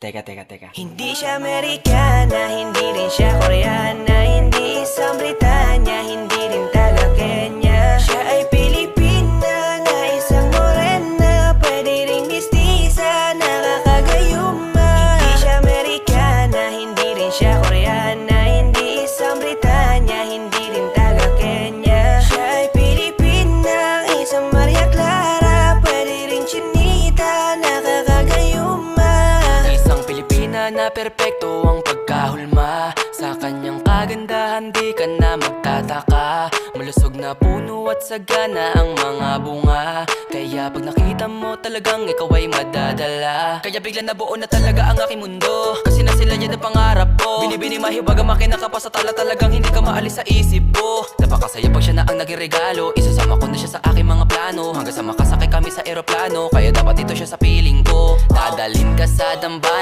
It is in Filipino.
Teka. Hindi siya Amerikana, hindi rin siya Koreana, hindi isang Britanya, hindi rin taga Kenya. Siya ay Pilipina na isang morena, pwede ring mistisa, nakakagayuma. Hindi siya Amerikana, hindi rin siya Koreana, hindi isang Britanya, hindi rin taga Kenya. Siya ay Pilipina, isang Maria Clara, pwede ring chinita, nakakagayuma. Na perpekto ang pagkahulma. Sa kanyang kagandahan di ka na magtataka. Malusog na puno at sagana ang mga bunga. Kaya pag nakita mo talagang ikaw ay madadala. Kaya bigla nabuo na talaga ang aking mundo. Kasi na sila yan ang pangarap ko. Binibini mahiwaga makinaka pa sa tala, talagang hindi ka maalis sa isip ko. Napakasaya pag siya na ang naging regalo. Isasama ko na siya sa aking mga plano. Hanggang sa makasakay kami sa eroplano. Kaya dapat ito siya sa piling ko. Dadalhin ka sa dambana